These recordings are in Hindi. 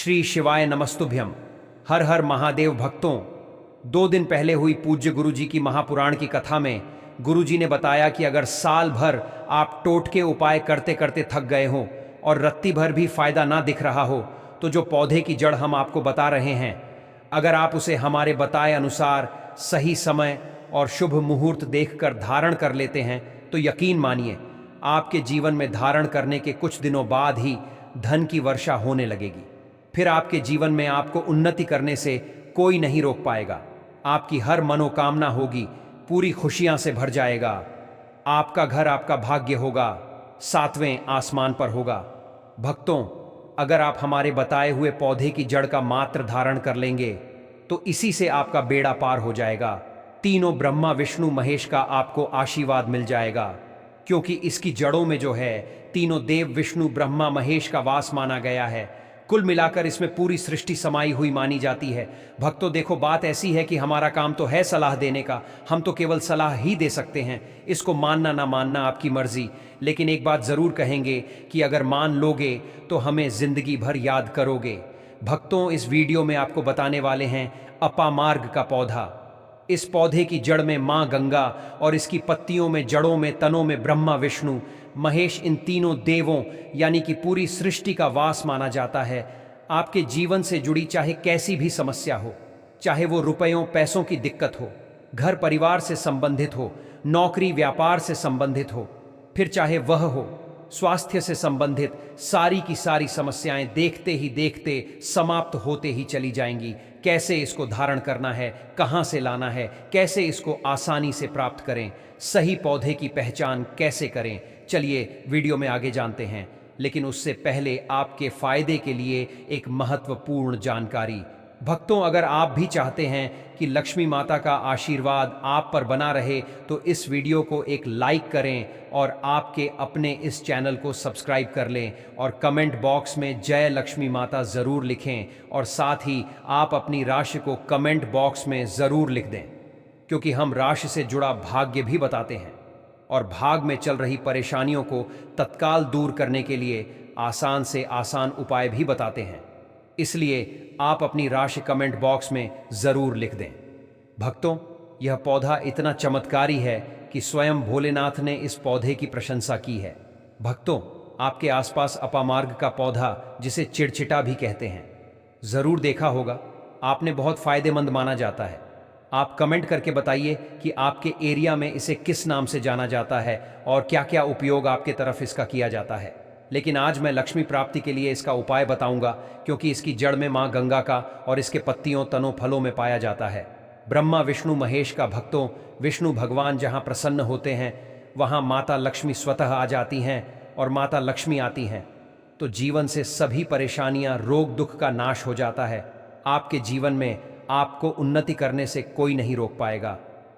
श्री शिवाय नमस्तुभ्यम। हर हर महादेव भक्तों, 2 दिन पहले हुई पूज्य गुरुजी की महापुराण की कथा में गुरुजी ने बताया कि अगर साल भर आप टोटके उपाय करते करते थक गए हों और रत्ती भर भी फायदा ना दिख रहा हो, तो जो पौधे की जड़ हम आपको बता रहे हैं, अगर आप उसे हमारे बताए अनुसार सही समय और शुभ मुहूर्त देखकर धारण कर लेते हैं तो यकीन मानिए आपके जीवन में धारण करने के कुछ दिनों बाद ही धन की वर्षा होने लगेगी। फिर आपके जीवन में आपको उन्नति करने से कोई नहीं रोक पाएगा। आपकी हर मनोकामना होगी, पूरी खुशियां से भर जाएगा। आपका घर आपका भाग्य होगा, 7वें आसमान पर होगा। भक्तों, अगर आप हमारे बताए हुए पौधे की जड़ का मात्र धारण कर लेंगे तो इसी से आपका बेड़ा पार हो जाएगा। तीनों ब्रह्मा विष्णु महेश का आपको आशीर्वाद मिल जाएगा, क्योंकि इसकी जड़ों में जो है तीनों देव विष्णु ब्रह्मा महेश का वास माना गया है। कुल मिलाकर इसमें पूरी सृष्टि समाई हुई मानी जाती है। भक्तों देखो, बात ऐसी है कि हमारा काम तो है सलाह देने का, हम तो केवल सलाह ही दे सकते हैं। इसको मानना ना मानना आपकी मर्जी, लेकिन एक बात जरूर कहेंगे कि अगर मान लोगे तो हमें जिंदगी भर याद करोगे। भक्तों, इस वीडियो में आपको बताने वाले हैं अपामार्ग का पौधा। इस पौधे की जड़ में मां गंगा और इसकी पत्तियों में, जड़ों में, तनों में ब्रह्मा विष्णु महेश, इन तीनों देवों यानी कि पूरी सृष्टि का वास माना जाता है। आपके जीवन से जुड़ी चाहे कैसी भी समस्या हो, चाहे वो रुपयों पैसों की दिक्कत हो, घर परिवार से संबंधित हो, नौकरी व्यापार से संबंधित हो, फिर चाहे वह हो स्वास्थ्य से संबंधित, सारी की सारी समस्याएं देखते ही देखते समाप्त होते ही चली जाएंगी। कैसे इसको धारण करना है, कहां से लाना है, कैसे इसको आसानी से प्राप्त करें, सही पौधे की पहचान कैसे करें, चलिए वीडियो में आगे जानते हैं। लेकिन उससे पहले आपके फायदे के लिए एक महत्वपूर्ण जानकारी। भक्तों, अगर आप भी चाहते हैं कि लक्ष्मी माता का आशीर्वाद आप पर बना रहे तो इस वीडियो को एक लाइक करें और आपके अपने इस चैनल को सब्सक्राइब कर लें और कमेंट बॉक्स में जय लक्ष्मी माता ज़रूर लिखें और साथ ही आप अपनी राशि को कमेंट बॉक्स में ज़रूर लिख दें, क्योंकि हम राशि से जुड़ा भाग्य भी बताते हैं और भाग में चल रही परेशानियों को तत्काल दूर करने के लिए आसान से आसान उपाय भी बताते हैं। इसलिए आप अपनी राशि कमेंट बॉक्स में ज़रूर लिख दें। भक्तों, यह पौधा इतना चमत्कारी है कि स्वयं भोलेनाथ ने इस पौधे की प्रशंसा की है। भक्तों, आपके आसपास अपामार्ग का पौधा, जिसे चिड़चिटा भी कहते हैं, ज़रूर देखा होगा। आपने बहुत फ़ायदेमंद माना जाता है। आप कमेंट करके बताइए कि आपके एरिया में इसे किस नाम से जाना जाता है और क्या क्या उपयोग आपके तरफ इसका किया जाता है। लेकिन आज मैं लक्ष्मी प्राप्ति के लिए इसका उपाय बताऊंगा, क्योंकि इसकी जड़ में मां गंगा का और इसके पत्तियों, तनों, फलों में पाया जाता है ब्रह्मा विष्णु महेश का। भक्तों, विष्णु भगवान जहां प्रसन्न होते हैं वहां माता लक्ष्मी स्वतः आ जाती हैं और माता लक्ष्मी आती हैं तो जीवन से सभी परेशानियां, रोग दुख का नाश हो जाता है। आपके जीवन में आपको उन्नति करने से कोई नहीं रोक पाएगा।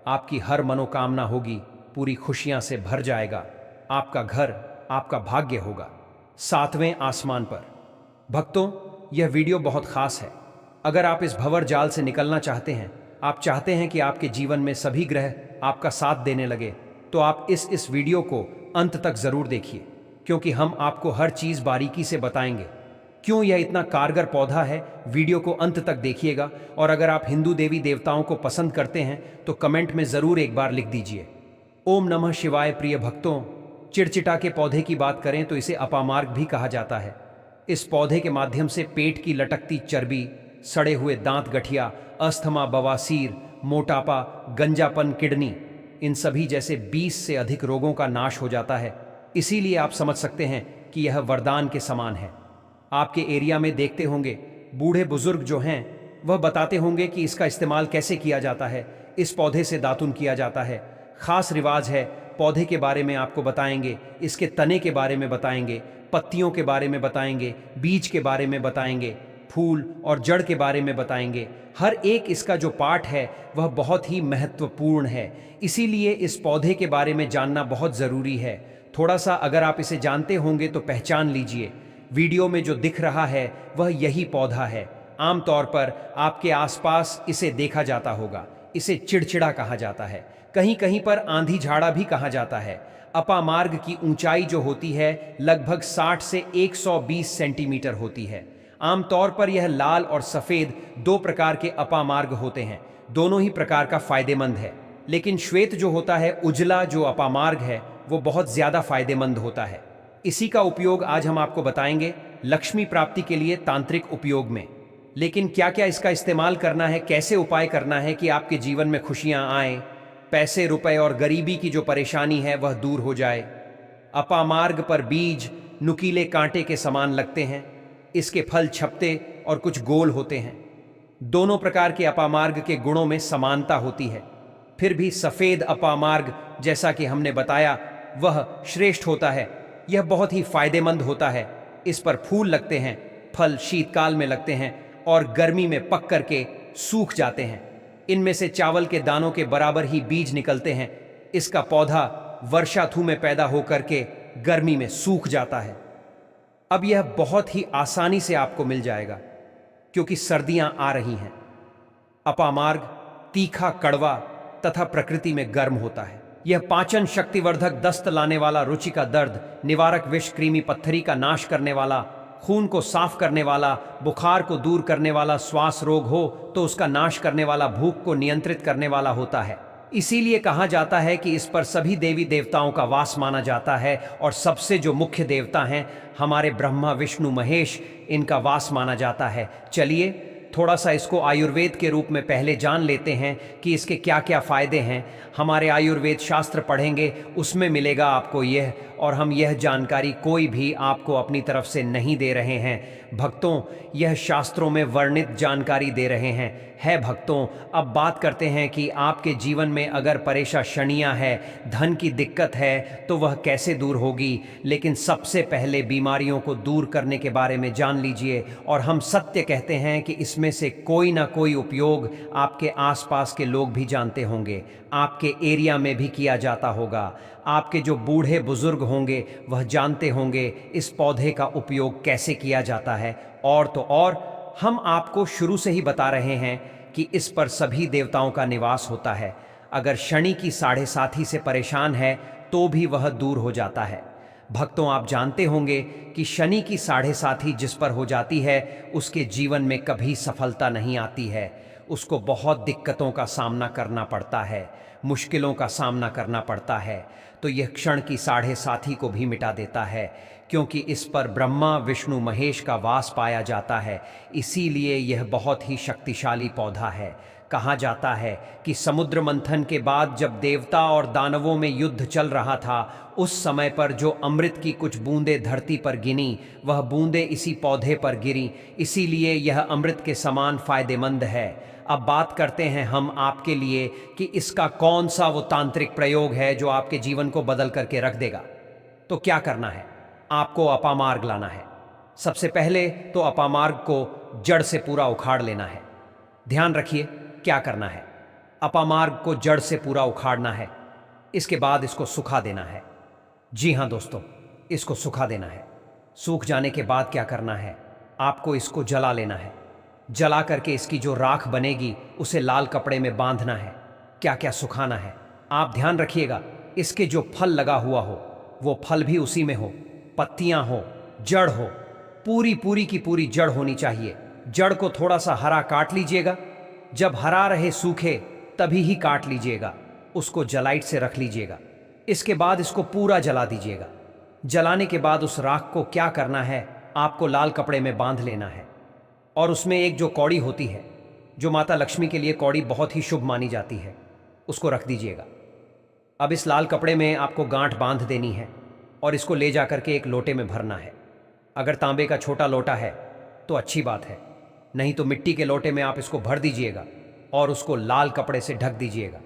आपकी हर मनोकामना होगी, पूरी खुशियां से भर जाएगा। आपका घर आपका भाग्य होगा, 7वें आसमान पर। भक्तों, यह वीडियो बहुत खास है। अगर आप इस भंवर जाल से निकलना चाहते हैं, आप चाहते हैं कि आपके जीवन में सभी ग्रह आपका साथ देने लगे, तो आप इस वीडियो को अंत तक जरूर देखिए, क्योंकि हम आपको हर चीज बारीकी से बताएंगे। क्यों यह इतना कारगर पौधा है, वीडियो को अंत तक देखिएगा। और अगर आप हिंदू देवी देवताओं को पसंद करते हैं तो कमेंट में जरूर एक बार लिख दीजिए ओम नमः शिवाय। प्रिय भक्तों, चिड़चिटा के पौधे की बात करें तो इसे अपामार्ग भी कहा जाता है। इस पौधे के माध्यम से पेट की लटकती चर्बी, सड़े हुए दांत, गठिया, अस्थमा, बवासीर, मोटापा, गंजापन, किडनी, इन सभी जैसे 20 से अधिक रोगों का नाश हो जाता है। इसीलिए आप समझ सकते हैं कि यह वरदान के समान है। आपके एरिया में देखते होंगे बूढ़े बुजुर्ग जो हैं वह बताते होंगे कि इसका इस्तेमाल कैसे किया जाता है। इस पौधे से दातुन किया जाता है, खास रिवाज है। पौधे के बारे में आपको बताएंगे, इसके तने के बारे में बताएंगे, पत्तियों के बारे में बताएंगे, बीज के बारे में बताएंगे, फूल और जड़ के बारे में बताएंगे। हर एक इसका जो पार्ट है वह बहुत ही महत्वपूर्ण है। इसीलिए इस पौधे के बारे में जानना बहुत ज़रूरी है। थोड़ा सा अगर आप इसे जानते होंगे तो पहचान लीजिए। वीडियो में जो दिख रहा है वह यही पौधा है। आमतौर पर आपके आसपास इसे देखा जाता होगा। इसे चिड़चिड़ा कहा जाता है, कहीं कहीं पर आंधी झाड़ा भी कहा जाता है। अपामार्ग की ऊंचाई जो होती है लगभग 60 से 120 सेंटीमीटर होती है। आमतौर पर यह लाल और सफ़ेद दो प्रकार के अपामार्ग होते हैं, दोनों ही प्रकार का फायदेमंद है। लेकिन श्वेत जो होता है, उजला जो अपामार्ग है, वो बहुत ज़्यादा फायदेमंद होता है। इसी का उपयोग आज हम आपको बताएंगे लक्ष्मी प्राप्ति के लिए तांत्रिक उपयोग में। लेकिन क्या क्या इसका इस्तेमाल करना है, कैसे उपाय करना है कि आपके जीवन में खुशियाँ आएँ, पैसे रुपए और गरीबी की जो परेशानी है वह दूर हो जाए। अपामार्ग पर बीज नुकीले कांटे के समान लगते हैं। इसके फल छपते और कुछ गोल होते हैं। दोनों प्रकार के अपामार्ग के गुणों में समानता होती है। फिर भी सफ़ेद अपामार्ग, जैसा कि हमने बताया, वह श्रेष्ठ होता है। यह बहुत ही फायदेमंद होता है। इस पर फूल लगते हैं, फल शीतकाल में लगते हैं और गर्मी में पक करके सूख जाते हैं। इनमें से चावल के दानों के बराबर ही बीज निकलते हैं। इसका पौधा वर्षाऋतु में पैदा होकर के गर्मी में सूख जाता है। अब यह बहुत ही आसानी से आपको मिल जाएगा क्योंकि सर्दियां आ रही हैं। अपामार्ग तीखा, कड़वा तथा प्रकृति में गर्म होता है। यह पाचन शक्तिवर्धक, दस्त लाने वाला, रुचि का दर्द निवारक, विष, कृमि पत्थरी का नाश करने वाला, खून को साफ करने वाला, बुखार को दूर करने वाला, श्वास रोग हो तो उसका नाश करने वाला, भूख को नियंत्रित करने वाला होता है। इसीलिए कहा जाता है कि इस पर सभी देवी देवताओं का वास माना जाता है और सबसे जो मुख्य देवता हैं, हमारे ब्रह्मा, विष्णु, महेश, इनका वास माना जाता है। चलिए थोड़ा सा इसको आयुर्वेद के रूप में पहले जान लेते हैं कि इसके क्या क्या फ़ायदे हैं। हमारे आयुर्वेद शास्त्र पढ़ेंगे, उसमें मिलेगा आपको यह, और हम यह जानकारी कोई भी आपको अपनी तरफ से नहीं दे रहे हैं भक्तों, यह शास्त्रों में वर्णित जानकारी दे रहे हैं। है भक्तों, अब बात करते हैं कि आपके जीवन में अगर परेशानियां है, धन की दिक्कत है, तो वह कैसे दूर होगी। लेकिन सबसे पहले बीमारियों को दूर करने के बारे में जान लीजिए। और हम सत्य कहते हैं कि इसमें से कोई ना कोई उपयोग आपके आसपास के लोग भी जानते होंगे, आपके एरिया में भी किया जाता होगा। आपके जो बूढ़े बुजुर्ग होंगे वह जानते होंगे इस पौधे का उपयोग कैसे किया जाता है। और तो और हम आपको शुरू से ही बता रहे हैं कि इस पर सभी देवताओं का निवास होता है। अगर शनि की 7.5 से परेशान है तो भी वह दूर हो जाता है। भक्तों, आप जानते होंगे कि शनि की 7.5 जिस पर हो जाती है उसके जीवन में कभी सफलता नहीं आती है। उसको बहुत दिक्कतों का सामना करना पड़ता है, मुश्किलों का सामना करना पड़ता है। तो यह क्षण की 7.5 को भी मिटा देता है, क्योंकि इस पर ब्रह्मा, विष्णु, महेश का वास पाया जाता है। इसीलिए यह बहुत ही शक्तिशाली पौधा है। कहा जाता है कि समुद्र मंथन के बाद जब देवता और दानवों में युद्ध चल रहा था, उस समय पर जो अमृत की कुछ बूंदें धरती पर गिनी, वह बूंदें इसी पौधे पर गिरी। इसीलिए यह अमृत के समान फायदेमंद है। अब बात करते हैं हम आपके लिए कि इसका कौन सा वो तांत्रिक प्रयोग है जो आपके जीवन को बदल करके रख देगा। तो क्या करना है? आपको अपामार्ग लाना है। सबसे पहले तो अपामार्ग को जड़ से पूरा उखाड़ लेना है। ध्यान रखिए क्या करना है। अपामार्ग को जड़ से पूरा उखाड़ना है। इसके बाद इसको सुखा देना है। जी हाँ दोस्तों, इसको सुखा देना है। सूख जाने के बाद क्या करना है? आपको इसको जला लेना है। जला करके इसकी जो राख बनेगी उसे लाल कपड़े में बांधना है। क्या क्या सुखाना है आप ध्यान रखिएगा। इसके जो फल लगा हुआ हो वो फल भी उसी में हो, पत्तियां हो, जड़ हो, पूरी की पूरी जड़ होनी चाहिए। जड़ को थोड़ा सा हरा काट लीजिएगा। जब हरा रहे, सूखे, तभी ही काट लीजिएगा। उसको जलाइट से रख लीजिएगा। इसके बाद इसको पूरा जला दीजिएगा। जलाने के बाद उस राख को क्या करना है, आपको लाल कपड़े में बांध लेना है। और उसमें एक जो कौड़ी होती है, जो माता लक्ष्मी के लिए कौड़ी बहुत ही शुभ मानी जाती है, उसको रख दीजिएगा। अब इस लाल कपड़े में आपको गांठ बांध देनी है और इसको ले जा करके एक लोटे में भरना है। अगर तांबे का छोटा लोटा है तो अच्छी बात है, नहीं तो मिट्टी के लोटे में आप इसको भर दीजिएगा और उसको लाल कपड़े से ढक दीजिएगा।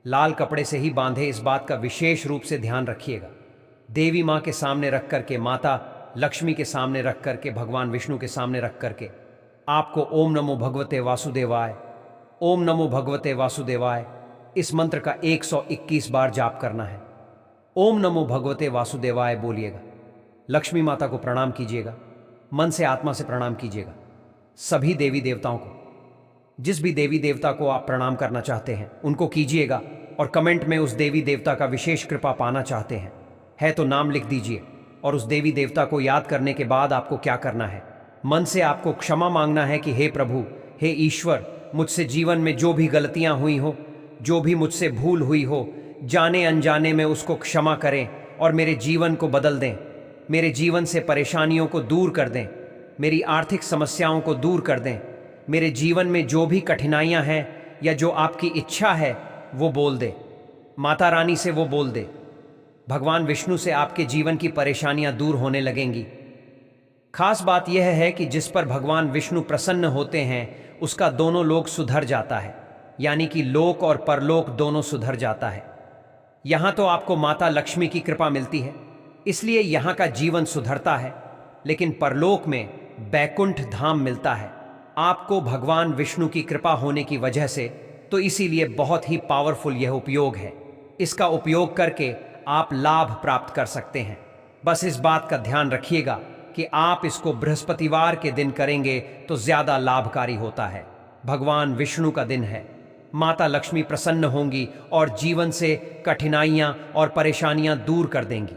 लाल कपड़े से ही बांधे, इस बात का विशेष रूप से ध्यान रखिएगा। देवी माँ के सामने रख करके, माता लक्ष्मी के सामने रख करके, भगवान विष्णु के सामने रख करके आपको ओम नमो भगवते वासुदेवाय, ओम नमो भगवते वासुदेवाय, इस मंत्र का 121 बार जाप करना है। ओम नमो भगवते वासुदेवाय बोलिएगा। लक्ष्मी माता को प्रणाम कीजिएगा, मन से, आत्मा से प्रणाम कीजिएगा। सभी देवी देवताओं को, जिस भी देवी देवता को आप प्रणाम करना चाहते हैं उनको कीजिएगा। और कमेंट में उस देवी देवता का विशेष कृपा पाना चाहते हैं, है तो नाम लिख दीजिए। और उस देवी देवता को याद करने के बाद आपको क्या करना है, मन से आपको क्षमा मांगना है कि हे प्रभु, हे ईश्वर, मुझसे जीवन में जो भी गलतियां हुई हो, जो भी मुझसे भूल हुई हो, जाने अनजाने में उसको क्षमा करें और मेरे जीवन को बदल दें। मेरे जीवन से परेशानियों को दूर कर दें, मेरी आर्थिक समस्याओं को दूर कर दें। मेरे जीवन में जो भी कठिनाइयां हैं या जो आपकी इच्छा है वो बोल दे। माता रानी से वो बोल दे। भगवान विष्णु से आपके जीवन की परेशानियां दूर होने लगेंगी। खास बात यह है कि जिस पर भगवान विष्णु प्रसन्न होते हैं उसका दोनों लोक सुधर जाता है, यानी कि लोक और परलोक दोनों सुधर जाता है। यहां तो आपको माता लक्ष्मी की कृपा मिलती है, इसलिए यहां का जीवन सुधरता है, लेकिन परलोक में बैकुंठ धाम मिलता है आपको भगवान विष्णु की कृपा होने की वजह से। तो इसीलिए बहुत ही पावरफुल यह उपयोग है। इसका उपयोग करके आप लाभ प्राप्त कर सकते हैं। बस इस बात का ध्यान रखिएगा कि आप इसको बृहस्पतिवार के दिन करेंगे तो ज्यादा लाभकारी होता है। भगवान विष्णु का दिन है, माता लक्ष्मी प्रसन्न होंगी और जीवन से कठिनाइयां और परेशानियां दूर कर देंगी।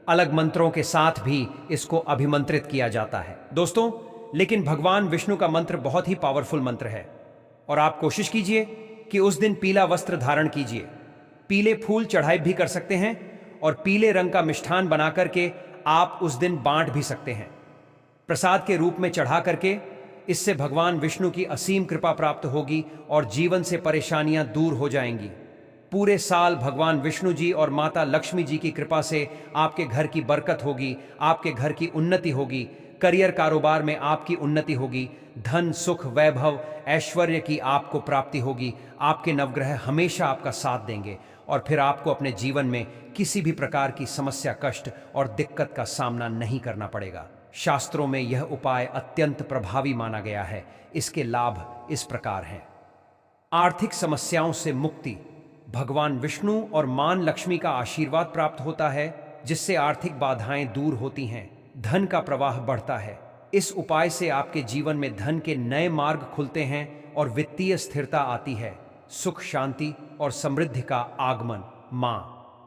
अलग मंत्रों के साथ भी इसको अभिमंत्रित किया जाता है दोस्तों। लेकिन भगवान विष्णु का मंत्र बहुत ही पावरफुल मंत्र है और आप कोशिश कीजिए कि उस दिन पीला वस्त्र धारण कीजिए। पीले फूल चढ़ाई भी कर सकते हैं और पीले रंग का मिष्ठान बना करके आप उस दिन बांट भी सकते हैं प्रसाद के रूप में चढ़ा करके। इससे भगवान विष्णु की असीम कृपा प्राप्त होगी और जीवन से परेशानियां दूर हो जाएंगी। पूरे साल भगवान विष्णु जी और माता लक्ष्मी जी की कृपा से आपके घर की बरकत होगी, आपके घर की उन्नति होगी, करियर कारोबार में आपकी उन्नति होगी, धन सुख वैभव ऐश्वर्य की आपको प्राप्ति होगी। आपके नवग्रह हमेशा आपका साथ देंगे और फिर आपको अपने जीवन में किसी भी प्रकार की समस्या, कष्ट और दिक्कत का सामना नहीं करना पड़ेगा। शास्त्रों में यह उपाय अत्यंत प्रभावी माना गया है। इसके लाभ इस प्रकार हैं। आर्थिक समस्याओं से मुक्ति। भगवान विष्णु और मां लक्ष्मी का आशीर्वाद प्राप्त होता है, जिससे आर्थिक बाधाएं दूर होती हैं, धन का प्रवाह बढ़ता है। इस उपाय से आपके जीवन में धन के नए मार्ग खुलते हैं और वित्तीय स्थिरता आती है। सुख, शांति और समृद्धि का आगमन। मां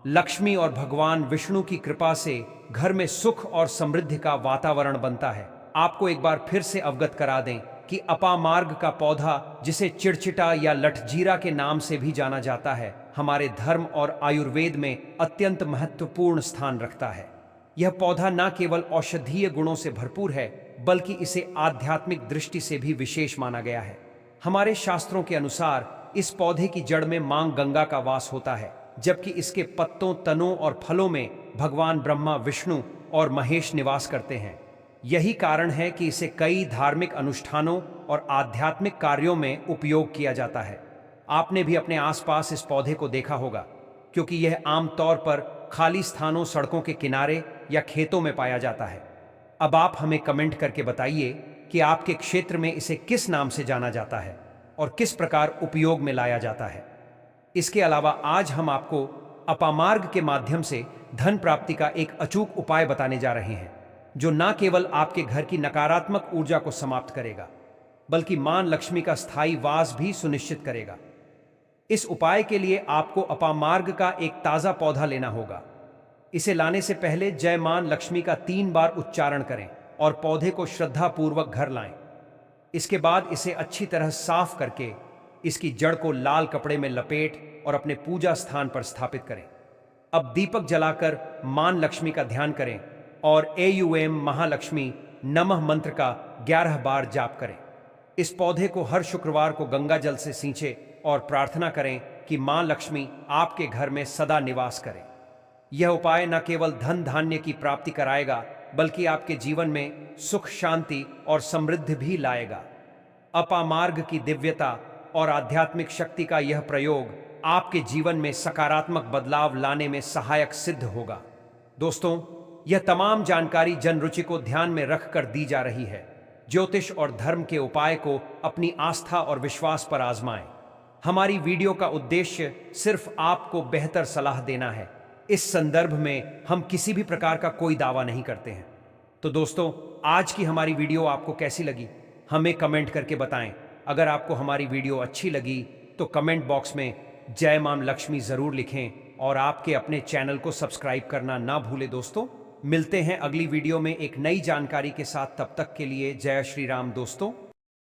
लक्ष्मी और भगवान विष्णु की कृपा से घर में सुख और समृद्धि का वातावरण बनता है। आपको एक बार फिर से अवगत करा दें कि अपामार्ग का पौधा, जिसे चिड़चिटा या लठजीरा के नाम से भी जाना जाता है, हमारे धर्म और आयुर्वेद में अत्यंत महत्वपूर्ण स्थान रखता है। यह पौधा न केवल औषधीय गुणों से भरपूर है, बल्कि इसे आध्यात्मिक दृष्टि से भी विशेष माना गया है। हमारे शास्त्रों के अनुसार इस पौधे की जड़ में मां गंगा का वास होता है, जबकि इसके पत्तों, तनों और फलों में भगवान ब्रह्मा, विष्णु और महेश निवास करते हैं। यही कारण है कि इसे कई धार्मिक अनुष्ठानों और आध्यात्मिक कार्यों में उपयोग किया जाता है। आपने भी अपने आसपास इस पौधे को देखा होगा, क्योंकि यह आमतौर पर खाली स्थानों, सड़कों के किनारे या खेतों में पाया जाता है। अब आप हमें कमेंट करके बताइए कि आपके क्षेत्र में इसे किस नाम से जाना जाता है और किस प्रकार उपयोग में लाया जाता है। इसके अलावा आज हम आपको अपामार्ग के माध्यम से धन प्राप्ति का एक अचूक उपाय बताने जा रहे हैं, जो न केवल आपके घर की नकारात्मक ऊर्जा को समाप्त करेगा, बल्कि मां लक्ष्मी का स्थायी वास भी सुनिश्चित करेगा। इस उपाय के लिए आपको अपामार्ग का एक ताजा पौधा लेना होगा। इसे लाने से पहले जय मां लक्ष्मी का 3 बार उच्चारण करें और पौधे को श्रद्धापूर्वक घर लाएं। इसके बाद इसे अच्छी तरह साफ करके इसकी जड़ को लाल कपड़े में लपेट और अपने पूजा स्थान पर स्थापित करें। अब दीपक जलाकर मां लक्ष्मी का ध्यान करें और एयुएम महालक्ष्मी नमः मंत्र का 11 बार जाप करें। इस पौधे को हर शुक्रवार को गंगा जल से सींचे और प्रार्थना करें कि मां लक्ष्मी आपके घर में सदा निवास करें। यह उपाय न केवल धन धान्य की प्राप्ति कराएगा, बल्कि आपके जीवन में सुख, शांति और समृद्धि भी लाएगा। अपामार्ग की दिव्यता और आध्यात्मिक शक्ति का यह प्रयोग आपके जीवन में सकारात्मक बदलाव लाने में सहायक सिद्ध होगा। दोस्तों, यह तमाम जानकारी जन रुचि को ध्यान में रखकर दी जा रही है। ज्योतिष और धर्म के उपाय को अपनी आस्था और विश्वास पर आजमाएं। हमारी वीडियो का उद्देश्य सिर्फ आपको बेहतर सलाह देना है। इस संदर्भ में हम किसी भी प्रकार का कोई दावा नहीं करते हैं। तो दोस्तों, आज की हमारी वीडियो आपको कैसी लगी, हमें कमेंट करके बताएं। अगर आपको हमारी वीडियो अच्छी लगी तो कमेंट बॉक्स में जय मां लक्ष्मी जरूर लिखें और आपके अपने चैनल को सब्सक्राइब करना ना भूलें दोस्तों। मिलते हैं अगली वीडियो में एक नई जानकारी के साथ। तब तक के लिए जय श्री राम दोस्तों।